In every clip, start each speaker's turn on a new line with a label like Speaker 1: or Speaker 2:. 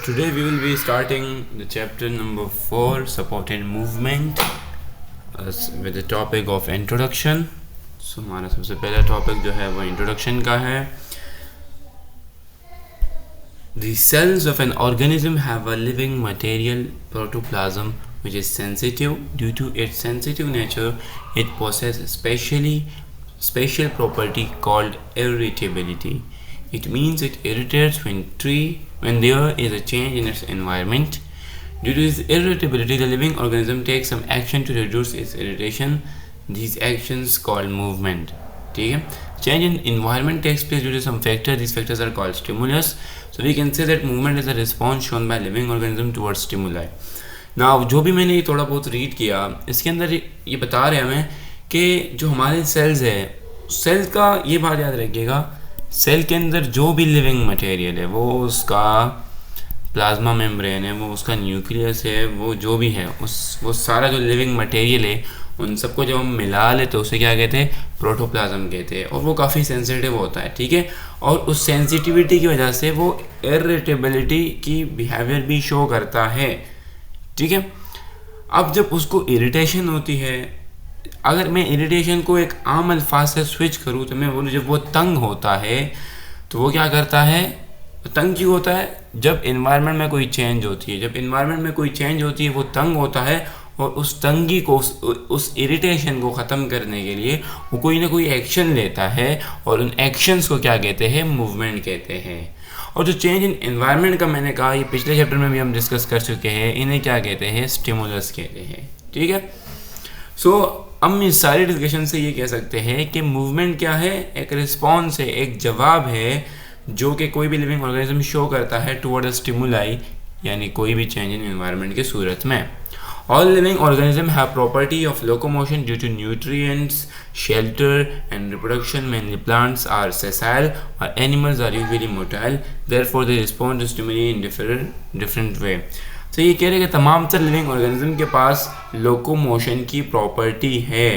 Speaker 1: Today we will be starting the chapter number 4, supported movement, with the topic of introduction. So हमारा सबसे पहला topic जो है वो इंट्रोडक्शन का है. The cells of an organism have a living material protoplasm which is sensitive. Due to its sensitive nature, it possesses special property called irritability. It means it irritates when there is a change in its environment. Due to this irritability, the living organism takes some action to reduce its irritation. These actions called movement. ठीक है. Change in environment takes place due to some factors. These factors are called stimulus. So we can say that movement is a response shown by living organism towards stimuli. Now जो भी मैंने ये थोड़ा बहुत read किया, इसके अंदर ये बता रहे हैं हमें कि जो हमारे सेल्स है, सेल्स का ये बात याद रखिएगा, सेल के अंदर जो भी लिविंग मटेरियल है, वो उसका प्लाज्मा मेम्ब्रेन है, वो उसका न्यूक्लियस है, वो जो भी है, वो सारा जो लिविंग मटेरियल है, उन सबको जब हम मिला लेते उसे क्या कहते हैं, प्रोटोप्लाज्म कहते हैं. और वो काफ़ी सेंसिटिव होता है. ठीक है. और उस सेंसिटिविटी की वजह से वो इरिटेबिलिटी की बिहेवियर भी शो करता है. ठीक है. अब जब उसको इरिटेशन होती है, अगर मैं इरिटेशन को एक आम अल्फाज से स्विच करूँ तो मैं बोलूँ, जब वो तंग होता है तो वो क्या करता है, तंग क्यों होता है, जब इन्वायरमेंट में कोई चेंज होती है. जब इन्वायरमेंट में कोई चेंज होती है वो तंग होता है, और उस तंगी को, उस इरिटेशन को ख़त्म करने के लिए वो कोई ना कोई एक्शन लेता है, और उन एक्शंस को क्या कहते हैं, मूवमेंट कहते हैं. और जो चेंज इन एनवायरनमेंट का मैंने कहा, ये पिछले चैप्टर में भी हम डिस्कस कर चुके हैं, इन्हें क्या कहते हैं, स्टिमुलस कहते हैं. ठीक है. सो हम इस सारी डिस्कशन से ये कह सकते हैं कि मूवमेंट क्या है, एक रिस्पॉन्स है, एक जवाब है जो कि कोई भी लिविंग ऑर्गेनिज्म शो करता है टुवर्ड अ स्टिमुलाई, यानी कोई भी चेंज इन एनवायरनमेंट की सूरत में. All living organisms have property of locomotion due to nutrients, shelter and reproduction. Mainly plants are sessile or animals are usually motile. Therefore, they respond to stimuli in different way. तो ये कह रहे हैं कि तमाम तर लिविंग ऑर्गेनिज्म के पास locomotion की प्रॉपर्टी है.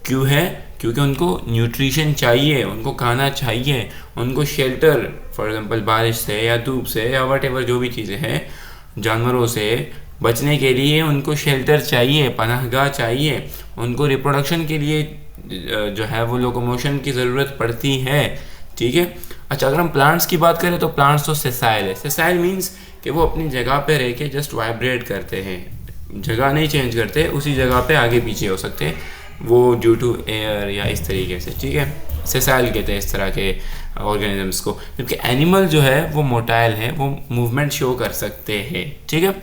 Speaker 1: क्यों है? क्योंकि उनको न्यूट्रिशन चाहिए, उनको खाना चाहिए, उनको शेल्टर, फॉर एग्जांपल बारिश से या धूप से या वट जो भी चीज़ें हैं, जानवरों से बचने के लिए उनको शेल्टर चाहिए, पनाहगाह चाहिए, उनको रिप्रोडक्शन के लिए जो है वो लोकोमोशन की ज़रूरत पड़ती है. ठीक है. अच्छा, अगर हम प्लांट्स की बात करें तो प्लांट्स तो सेसाइल है. सेसाइल मीन्स कि वो अपनी जगह पे रह के जस्ट वाइब्रेट करते हैं, जगह नहीं चेंज करते, उसी जगह पे आगे पीछे हो सकते हैं वो ड्यू टू एयर या इस तरीके से. ठीक है. सेसाइल कहते हैं इस तरह के ऑर्गेनिजम्स को. जबकि एनिमल जो है वो मोटाइल है, वो मूवमेंट शो कर सकते हैं. ठीक है.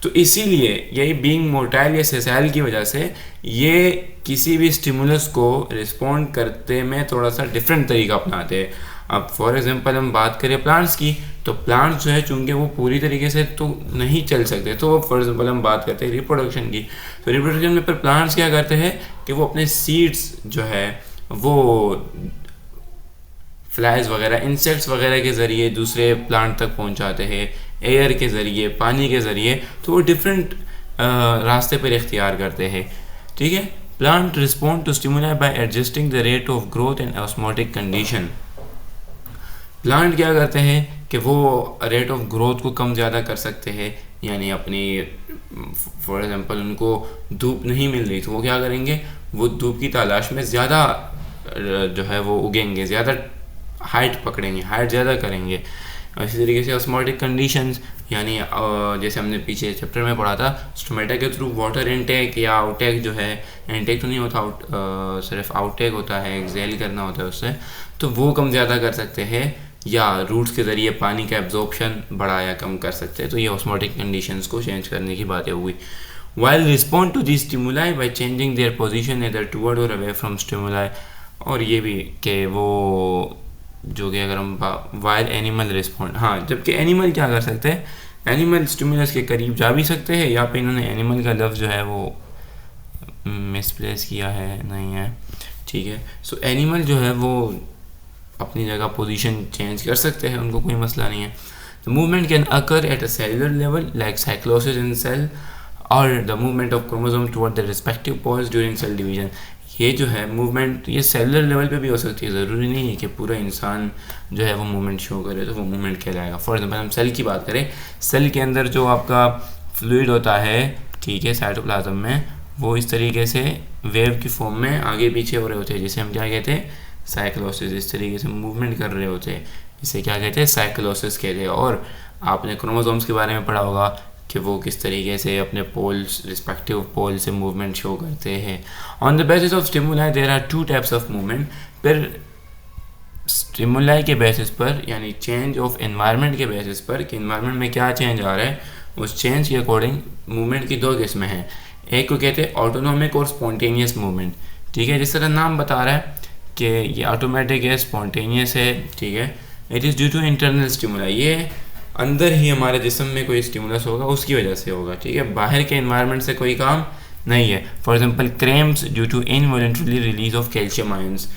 Speaker 1: तो इसीलिए यही बीइंग मोटाइल या सेसाइल की वजह से ये किसी भी स्टिमुलस को रिस्पॉन्ड करते में थोड़ा सा डिफरेंट तरीका अपनाते हैं. अब फॉर एग्जांपल हम बात करें प्लांट्स की, तो प्लांट्स जो है चूँकि वो पूरी तरीके से तो नहीं चल सकते, तो फॉर एग्जांपल हम बात करते हैं रिप्रोडक्शन की, तो रिप्रोडक्शन में पर प्लांट्स क्या करते हैं कि वो अपने सीड्स जो है वो फ्लाइज वगैरह, इंसेक्ट्स वगैरह के ज़रिए दूसरे प्लांट तक पहुंचाते हैं, एयर के ज़रिए, पानी के ज़रिए, तो वो डिफरेंट रास्ते पर इख्तियार करते हैं. ठीक है. Plant respond to stimuli by adjusting the rate of growth and osmotic condition. Plant क्या करते हैं कि वो रेट ऑफ ग्रोथ को कम ज़्यादा कर सकते हैं, यानी अपनी फॉर एग्जांपल उनको धूप नहीं मिल रही तो वो क्या करेंगे, वो धूप की तलाश में ज़्यादा जो है वो उगेंगे, ज़्यादा हाइट पकड़ेंगे, हाइट ज़्यादा करेंगे. इसी तरीके से ऑस्मोटिक कंडीशंस, यानी जैसे हमने पीछे चैप्टर में पढ़ा था, स्टोमेटा के थ्रू वाटर इनटेक या आउटटेक जो है, इनटेक तो नहीं होता, सिर्फ आउटटेक होता है, एक्सेल करना होता है उससे, तो वो कम ज़्यादा कर सकते हैं, या रूट्स के ज़रिए पानी का एब्जॉर्प्शन बढ़ा या कम कर सकते हैं. तो ये ऑस्मोटिक कंडीशंस को चेंज करने की बातें हुई. While respond to the stimuli by changing their position इधर टूवर्ड और अवे फ्रॉम स्टिमुलाई. और ये भी कि वो जो कि अगर हम वाइल एनिमल रिस्पॉन्ड, हाँ, जबकि एनिमल क्या कर सकते हैं, एनिमल स्टिमुलस के करीब जा भी सकते हैं, या फिर इन्होंने एनिमल का लफ्ज़ जो है वो मिसप्लेस किया है, नहीं है. ठीक है. सो एनिमल जो है वो अपनी जगह पोजीशन चेंज कर सकते हैं, उनको कोई मसला नहीं है. The movement can occur at a cellular level like cyclosis in cell और the movement of chromosome toward the respective poles during cell division. ये जो है मूवमेंट ये सेलुलर लेवल पे भी हो सकती है, ज़रूरी नहीं है कि पूरा इंसान जो है वो मूवमेंट शो करे तो वो मूवमेंट कहलाएगा। फॉर एग्जांपल हम सेल की बात करें, सेल के अंदर जो आपका फ्लूइड होता है, ठीक है, साइटोप्लाज्म में, वो इस तरीके से वेव की फॉर्म में आगे पीछे हो रहे होते हैं, जिसे हम क्या कहते हैं, साइक्लोसिस। इस तरीके से मूवमेंट कर रहे होते हैं, इसे क्या कहते हैं, साइक्लोसिस कहते हैं। और आपने क्रोमोसोम्स के बारे में पढ़ा होगा कि वो किस तरीके से अपने पोल्स, रिस्पेक्टिव पोल से मूवमेंट शो करते हैं। On the basis of stimuli there are two types of movement. फिर स्टिमुलाई के बेसिस पर, यानी चेंज ऑफ एनवायरनमेंट के बेसिस पर कि एनवायरनमेंट में क्या चेंज आ रहा है, उस चेंज के अकॉर्डिंग मूवमेंट की दो किस्में हैं। एक को कहते हैं ऑटोनोमिक और स्पॉन्टेनियस मूवमेंट, ठीक है, जिस तरह नाम बता रहा है कि ये ऑटोमेटिक है, स्पॉन्टेनियस है, ठीक है। It is due to internal stimuli, ये अंदर ही हमारे जिस्म में कोई स्टिमुलस होगा उसकी वजह से होगा, ठीक है, बाहर के एनवायरनमेंट से कोई काम नहीं है। For example cramps due to involuntary release of calcium ions.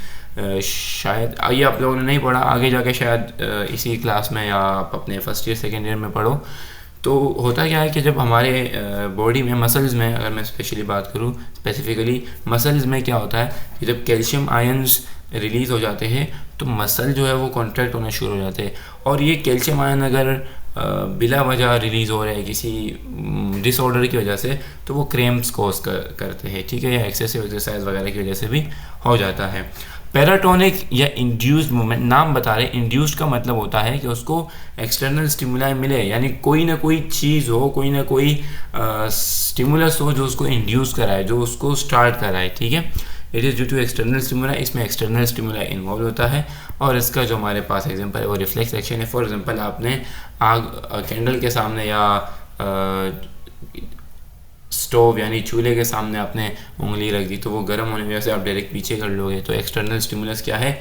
Speaker 1: शायद ये आप लोगों ने नहीं पढ़ा, आगे जाके शायद इसी क्लास में या आप अपने फर्स्ट ईयर सेकेंड ईयर में पढ़ो। तो होता क्या है कि जब हमारे बॉडी में, मसल्स में, अगर मैं स्पेशली बात करूँ, स्पेसिफिकली मसल्स में क्या होता है कि जब कैल्शियम आयंस रिलीज़ हो जाते हैं तो मसल जो है वो कॉन्ट्रैक्ट होना शुरू हो जाते हैं। और ये कैल्शियम आयन अगर बिला वजह रिलीज़ हो रहा है किसी डिसऑर्डर की वजह से, तो वो क्रैम्प्स कॉज करते हैं, ठीक है, या एक्सेसिव एक्सरसाइज वगैरह की वजह से भी हो जाता है। पैराटोनिक या इंड्यूस्ड मूवमेंट, नाम बता रहे, इंड्यूस्ड का मतलब होता है कि उसको एक्सटर्नल स्टिमुलाई मिले, यानी कोई ना कोई चीज़ हो, कोई ना कोई स्टिमुलस हो जो उसको इंड्यूस कराए, जो उसको स्टार्ट कराए, ठीक है। It is due to external stimuli, इसमें एक्सटर्नल स्टिमुलाई इन्वॉल्व होता है। और इसका जो हमारे पास एग्जांपल है वो रिफ्लेक्स एक्शन है। फॉर एग्जांपल आपने आग कैंडल के सामने या स्टोव यानी चूल्हे के सामने आपने उंगली रख दी तो वो गर्म होने की वजह से आप डायरेक्ट पीछे कर लोगे, तो एक्सटर्नल स्टिमुलस क्या है,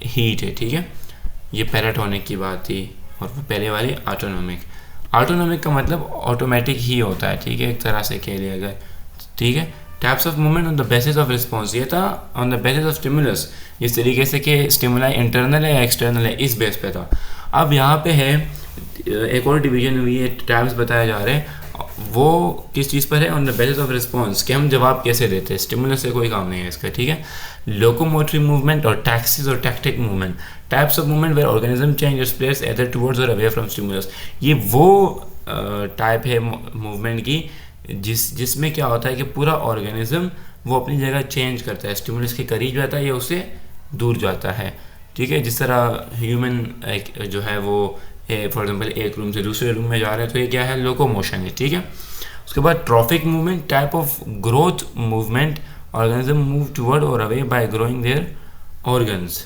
Speaker 1: हीट है, ठीक है। ये पैराटोनिक की बात थी। और वो पहले वाली ऑटोनोमिक। ऑटोनोमिक का मतलब ऑटोमेटिक ही होता है, ठीक है, एक तरह से कह लिया अगर, ठीक है। Types of movement on the basis of response, ये था on the basis of stimulus, इस तरीके से कि स्टिमुलाई इंटरनल है या एक्सटर्नल है, इस बेस पे था। अब यहाँ पे है एक और डिवीजन हुई है, टाइप्स बताए जा रहे हैं, वो किस चीज़ पर है, on the basis of response, कि हम जवाब कैसे देते हैं, स्टिमुलस से कोई काम नहीं है इसका, ठीक है। लोकोमोटरी मूवमेंट और टैक्सिस और tactic movement, types of movement where organism change its place either towards or away from stimulus. ये वो टाइप है मूवमेंट की जिसमें क्या होता है कि पूरा ऑर्गेनिज्म वो अपनी जगह चेंज करता है, स्टिमुलस के करीब जाता है या उससे दूर जाता है, ठीक है। जिस तरह ह्यूमन जो है वो फॉर एग्जांपल एक रूम से दूसरे रूम में जा रहे हैं, तो ये क्या है, लोकोमोशन है, ठीक है। उसके बाद trophic movement, type of growth movement, organism move toward और away by growing their organs.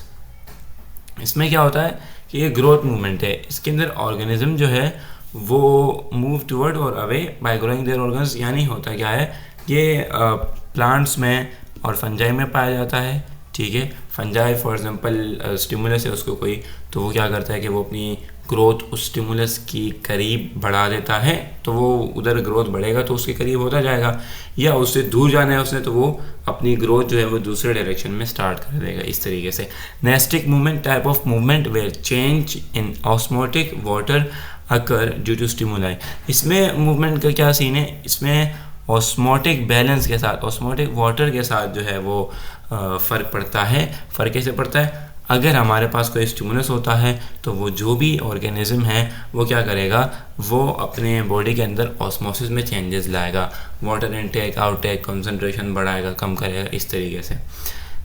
Speaker 1: इसमें क्या होता है कि ये ग्रोथ मूवमेंट है, इसके अंदर ऑर्गेनिज्म जो है वो मूव टुवर्ड और away by growing their organs, यानी होता क्या है, ये प्लांट्स में और फंजाई में पाया जाता है, ठीक है। फंजाई फॉर एग्जांपल स्टिमुलस है उसको कोई, तो वो क्या करता है कि वो अपनी ग्रोथ उस स्टिमुलस की करीब बढ़ा देता है, तो वो उधर ग्रोथ बढ़ेगा तो उसके करीब होता जाएगा, या उससे दूर जाना है उसने तो वो अपनी ग्रोथ जो है वो दूसरे डायरेक्शन में स्टार्ट कर देगा, इस तरीके से। Nastic movement, type of movement where change in osmotic water occur due to stimuli. इसमें मूवमेंट का क्या सीन है, इसमें ऑस्मोटिक बैलेंस के साथ, ऑस्मोटिक वाटर के साथ जो है वो फ़र्क पड़ता है। फ़र्क कैसे पड़ता है, अगर हमारे पास कोई स्टिमुलस होता है तो वो जो भी ऑर्गेनिज्म है वो क्या करेगा, वो अपने बॉडी के अंदर ऑस्मोसिस में चेंजेस लाएगा, वाटर इनटेक आउटटेक कंसंट्रेशन बढ़ाएगा, कम करेगा, इस तरीके से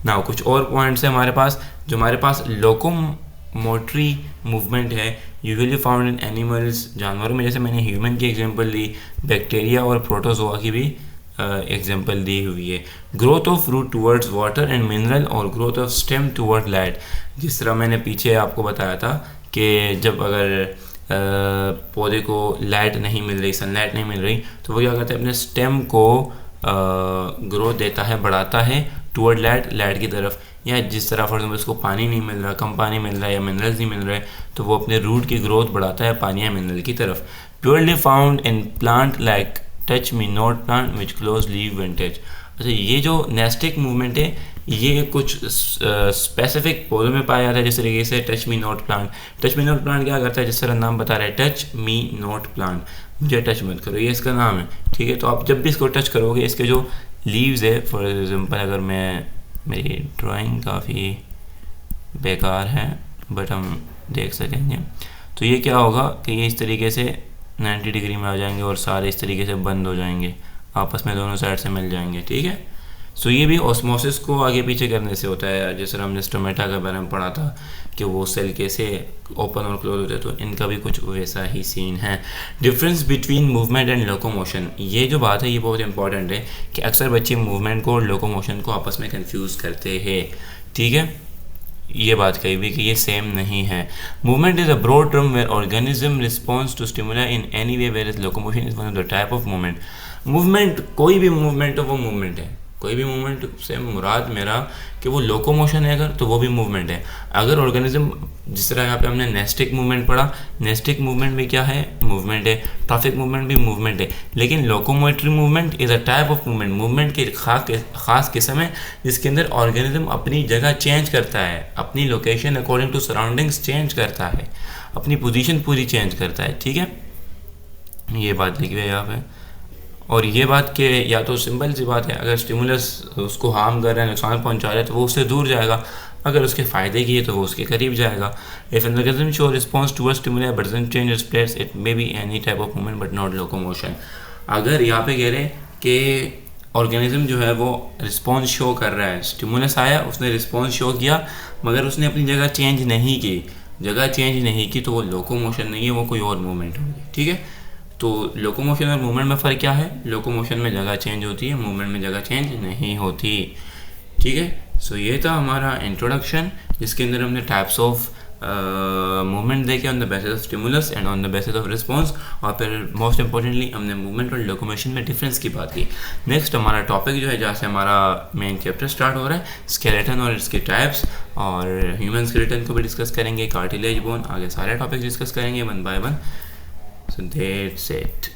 Speaker 1: ना। कुछ और पॉइंट्स है हमारे पास, जो हमारे पास लोकोमोटरी मूवमेंट है, यूजुअली फाउंड इन एनिमल्स, जानवरों में, जैसे मैंने ह्यूमन की एग्जांपल दी, बैक्टीरिया और प्रोटोजोआ की भी एग्जांपल दी हुई है। Growth of root towards water and mineral और growth of stem toward light, जिस तरह मैंने पीछे आपको बताया था कि जब अगर पौधे को लाइट नहीं मिल रही, सनलाइट नहीं मिल रही, तो वो क्या करता है, अपने स्टेम को ग्रोथ देता है, बढ़ाता है टुवर्ड लाइट की तरफ। या जिस तरह फॉर एग्जाम्पल उसको पानी नहीं मिल रहा, कम पानी मिल रहा है या मिनरल्स नहीं मिल रहे, तो वो अपने रूट की ग्रोथ बढ़ाता है पानी या मिनरल की तरफ। Purely found in plant like touch me not plant which close leave and touch. अच्छा, ये जो नेस्टिक मूवमेंट है ये कुछ स्पेसिफिक पौधों में पाया जाता है, जिस तरीके से touch me not plant. Touch me not plant क्या करता है, जिस तरह नाम बता रहा है, टच मी नॉट प्लांट, मुझे टच मत करो, ये इसका नाम है, ठीक है। तो आप जब भी इसको टच करोगे, इसके जो लीव्स है, फॉर एग्जांपल अगर मैं मेरी ड्राइंग काफ़ी बेकार है बट हम देख सकेंगे। तो ये क्या होगा कि ये इस तरीके से 90 डिग्री में आ जाएंगे और सारे इस तरीके से बंद हो जाएंगे, आपस में दोनों साइड से मिल जाएंगे, ठीक है। सो ये भी ऑस्मोसिस को आगे पीछे करने से होता है। जैसे हमने स्टोमेटा के बारे में पढ़ा था कि वो सेल कैसे ओपन और क्लोज होते हैं, तो इनका भी कुछ वैसा ही सीन है। Difference between movement and locomotion, ये जो बात है ये बहुत इंपॉर्टेंट है कि अक्सर बच्चे मूवमेंट को और लोकोमोशन को आपस में कंफ्यूज करते हैं, ठीक है। ये बात कही हुई कि ये सेम नहीं है। Movement is a broad term where organism response to stimuli in any way, where is locomotion is one of the type of movement. Movement कोई भी मूवमेंट हो वो मूवमेंट है, कोई भी मूवमेंट से मुराद मेरा कि वो लोकोमोशन है अगर तो वो भी मूवमेंट है। अगर ऑर्गेनिज्म, जिस तरह यहाँ पे हमने नेस्टिक मूवमेंट पढ़ा, नेस्टिक मूवमेंट भी क्या है, मूवमेंट है। ट्रैफिक मूवमेंट भी मूवमेंट है। लेकिन locomotory movement is a type of movement, movement की खास किस्म है जिसके अंदर ऑर्गेनिज्म अपनी जगह चेंज करता है, अपनी location according to surroundings change करता है, अपनी पोजीशन पूरी चेंज करता है, ठीक है। ये बात लिखी हुई है यहाँ पे। और ये बात कि या तो सिंपल सी बात है, अगर स्टिमुलस उसको हार्म कर रहा है, नुकसान पहुंचा रहा है, तो वो उससे दूर जाएगा। अगर उसके फ़ायदे की है तो वो उसके करीब जाएगा। If an organism show response towards stimuli but doesn't change its place, it may be any type of movement but not locomotion. अगर यहाँ पे कह रहे हैं कि ऑर्गेनिज्म जो है वो रिस्पॉन्स शो कर रहा है, स्टिमुलस आया, उसने रिस्पॉन्स शो किया मगर उसने अपनी जगह चेंज नहीं की, तो वो लोकोमोशन नहीं है, वो कोई और मूवमेंट होगी, ठीक है। तो लोकोमोशन और मूवमेंट में फ़र्क क्या है? लोकोमोशन में जगह चेंज होती है, मूवमेंट में जगह चेंज नहीं होती, ठीक है। सो ये था हमारा इंट्रोडक्शन, जिसके अंदर हमने टाइप्स ऑफ मूवमेंट देखे on the basis of stimulus and on the basis of response, और फिर मोस्ट इंपॉर्टेंटली हमने मूवमेंट और लोकोमोशन में डिफरेंस की बात की। नेक्स्ट हमारा टॉपिक जो है, जहाँ से हमारा मेन चैप्टर स्टार्ट हो रहा है, स्केलेटन और इसके टाइप्स, और ह्यूमन स्केलेटन को भी डिस्कस करेंगे, कार्टिलेज बोन, आगे सारे टॉपिक्स डिस्कस करेंगे one by one. So that's it.